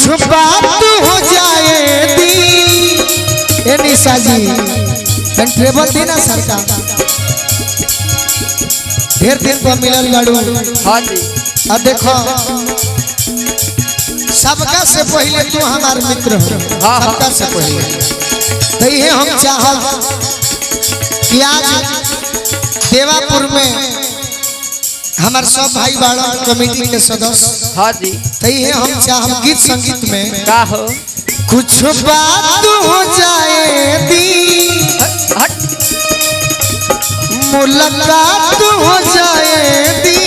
बात हो जाए दी ए निशा जी ट्रेवल दी ना सरकार ढेर दिन पर मिलल गाड़ू। हाँ जी अब देखो सबका से पहले तू हमार मित्र हो। हाँ सबका से पहले तो ये हम चाहब कि आज देवापुर में हमारे सब भाई बाड़ा कमेटी के सदस्य। हाँ जी तो ये हम चाहब गीत संगीत में का हो कुछ बात हो जाए दी मुलाकात हो जाए दी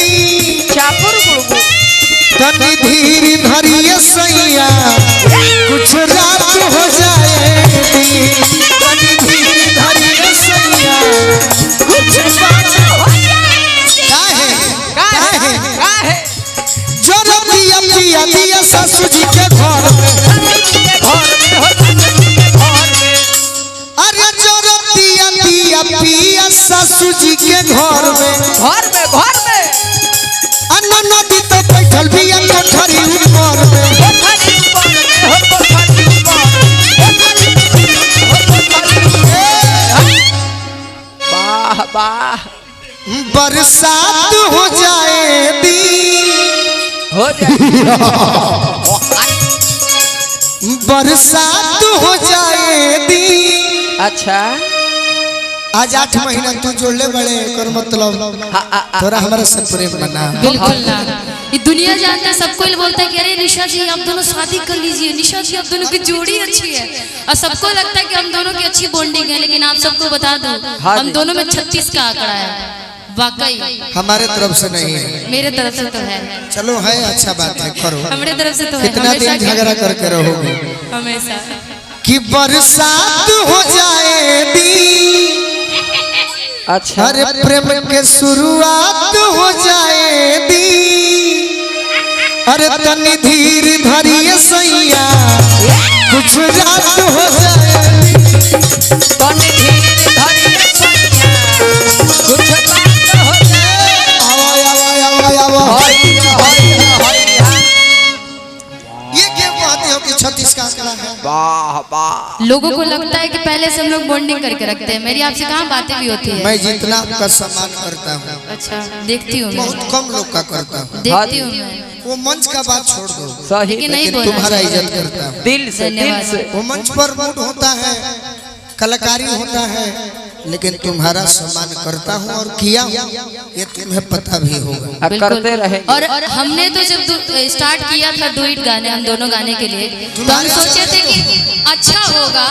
चापुर गुड़गु तनी धीर धरिए सैया कुछ रात हो जाए दी तनी धीर धरिए सैया कुछ बात हो जाए काहे जो दिया पिया दिया ससुर जी के घर में अरे जो दिया पिया पिया ससुर जी के घर में नदी तो बैठल बिया कोठरी ऊपर में वाह वाह बरसात हो जाए दी हो जाए बरसात हो जाए दी। अच्छा आज 8 महीना तू जोड़ले बड़े कर मतलब थोड़ा हमारे से प्रेम बना। बिल्कुल ना ये दुनिया जानता है सबको बोलता है कि अरे निशा जी आप दोनों शादी कर लीजिए निशा जी आप दोनों की जोड़ी अच्छी है और सबको लगता है कि हम दोनों की अच्छी बॉन्डिंग है लेकिन आप सबको बता दूं हम दोनों में 36 का आंकड़ा है वाकई हमारे तरफ से नहीं है मेरे तरफ से तो है। चलो है अच्छा बात है करो हमारे तरफ से तो है कितना दिन झगड़ा करके रहोगे हमेशा कि बरसात हो जाए दी अच्छा अरे प्रेम के शुरुआत हो जाए दी अरे तनी धीर धरिए सैया कुछ रात हो जाए तनी धीर धरिए सैया कुछ बात हो जाए आवा हाय ये क्या कहते हो कि 36 का आंकड़ा है। वाह वाह लोगों को लगता है कि पहले से हम लोग बॉन्डिंग करके रखते हैं मेरी आपसे कहाँ बातें भी होती है। मैं जितना आपका सम्मान करता हूँ अच्छा देखती हूँ मैं बहुत कम लोग का करता हूँ। देखती हूँ मैं वो मंच का बात छोड़ दो सही लेकिन नहीं लेकिन बोलना तुम्हारा चाहिए। इज्जत करता हूँ दिल से वो मंच पर मूड होता है कलाकारी होता है लेकिन तुम्हारा सम्मान करता हूँ और किया ये तुम्हें पता भी होगा करते रहे और हमने तो जब स्टार्ट किया था डुइट गाने हम दोनों गाने के लिए तो हम सोचे थे कि अच्छा होगा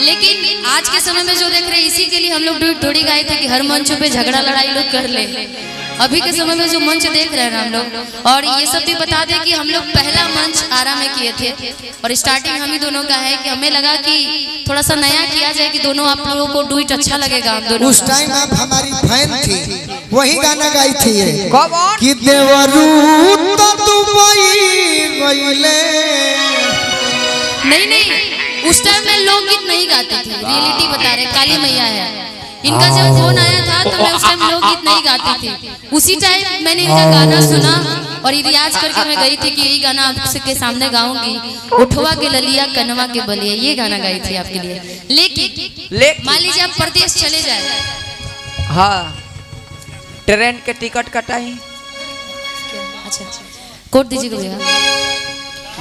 लेकिन आज के समय में जो देख रहे हैं इसी के लिए हम लोग डुइट थोड़ी गाए थे कि हर मंचों पे झगड़ा लड़ाई लोग कर ले। अभी के समय में जो मंच देख रहे हैं हम लोग और ये सब भी बता दें कि हम लोग पहला मंच आरा में किए थे और स्टार्टिंग हम ही दोनों का है कि हमें लगा कि थोड़ा सा नया किया जाए कि दोनों आप लोगों को डुइट अच्छा लगेगा हम दोनों। उस टाइम आप हमारी फैन थी वही गाना गाई थी ये कौन कि देवरू तो दुबई गइले नहीं उस टाइम में लोकगीत नहीं गाती थी रियलिटी बता रहे काली मैया है इनका जब फोन आया था तो मैं उस टाइम लोकगीत नहीं गाती थी उसी टाइम मैंने इनका गाना सुना और रियाज करके मैं गई थी कि यही गाना आपके सामने गाऊंगी उठवा के ललिया कनवा के बलिया ये गाना गाई थी आपके लिए लेकिन मान लीजिए आप प्रदेश चले जाए हाँ ट्रेन के टिकट कटाई अच्छा कोट दीजिएगा भैया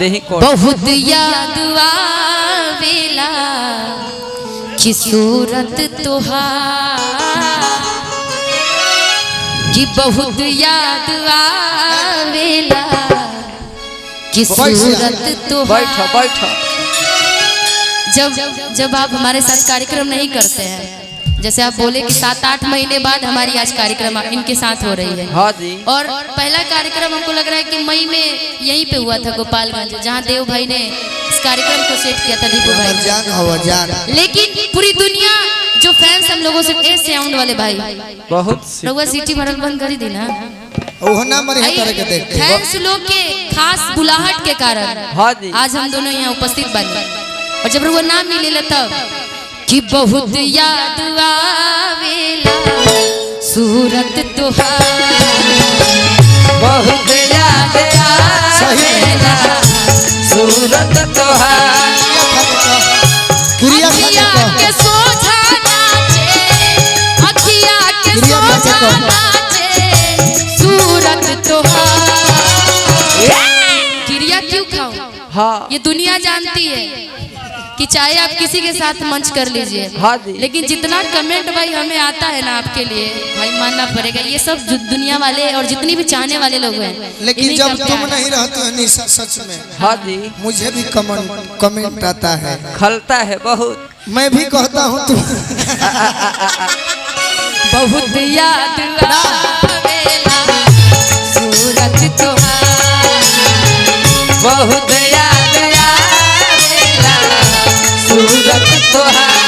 नहीं कोट बहुत याद आवेला की सूरत तुहार कि बहुत याद आवेला की सूरत तुहार बैठो बैठो जब आप हमारे साथ कार्यक्रम नहीं करते हैं जैसे आप बोले कि 7-8 महीने बाद हमारी आज कार्यक्रम इनके साथ हो रही है। हाँ जी और पहला कार्यक्रम हमको लग रहा है कि मई में यहीं पे हुआ था गोपालगंज जहाँ देव भाई ने इस कार्यक्रम को सेट किया था दीपू भाई लेकिन पूरी दुनिया जो फैंस हम लोगों से साउंड वाले भाई बहुत रउआ सिटी भरल बंद कर दी ना फैंस लोग के खास बुलाहट के कारण हाँ जी आज हम दोनों यहाँ उपस्थित बने और जब वो नाम मिले तब कि बहुत याद आवेला सूरत तुहार बहुत याद आवेला सूरत तोहार क्रिया अखिया के सोझा नाचे, अखिया के क्रिया सोझा कैसे कहो? नाचे सूरत तोहार। क्रिया क्यों खाओ? हाँ ये दुनिया जानती है कि चाहे आप किसी के साथ मंच कर लीजिए, हाँ जी। लेकिन जितना कमेंट भाई हमें आता है ना आपके लिए, भाई मानना पड़ेगा ये सब दुनिया वाले और जितनी भी चाहने वाले लोग हैं। लेकिन इन्हीं जब का तुम प्यार। नहीं रहते हो निशा, सच में हाँ जी मुझे भी कमेंट आता है, खलता है बहुत। मैं भी कहता हूँ तुम बहुत याद आवेला सूरत तोहार, बहुत याद आवेला सूरत तोहार।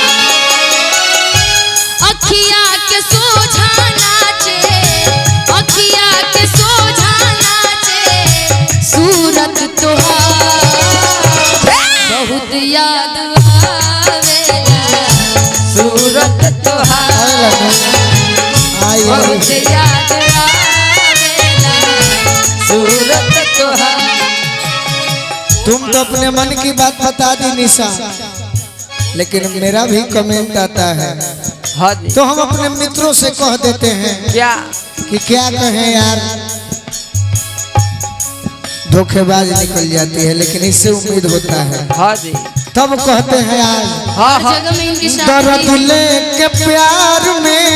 अखिया के सोझा नाचे, अखिया के सोझा नाचे सूरत तोहार। बहुत याद आवेला सूरत तोहार आई बहुत याद आवेला सूरत तोहार। तुम तो अपने मन की बात बता दी निशा, लेकिन मेरा भी कमेंट आता है हाँ जी तो हम अपने मित्रों से कह देते हैं क्या कि क्या कहें यार, धोखेबाज निकल जाती है, लेकिन इससे उम्मीद होता है हाँ जी तब कहते हैं आज हाँ हर हाँ जगह में इनकी दर्द शादी लेके प्यार में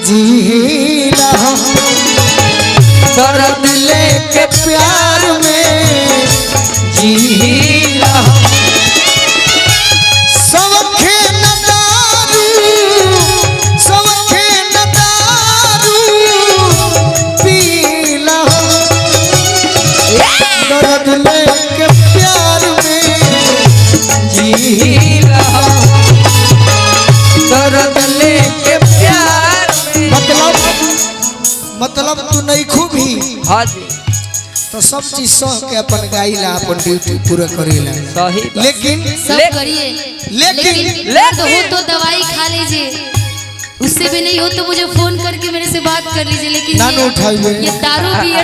जी रहा हूं, दर्द लेके प्यार में जी रहा हूं। सबके न दारू, सबके न दारू पी रहा हूं, दर्द लेके प्यार में जी रहा हूं। दर्द लेके प्यार में। मतलब तू नहीं खूबी हाँ जी तो सब चीज सह के अपन गाइला, अपन ड्यूटी पूरा करेला, सही बात। लेकिन सब ले- करिए, लेकिन- दर्द हो तो दवाई खा लीजिए, उससे भी नहीं हो तो मुझे फोन करके मेरे से बात कर लीजिए। लेकिन ना उठाइए। ये दारू बियर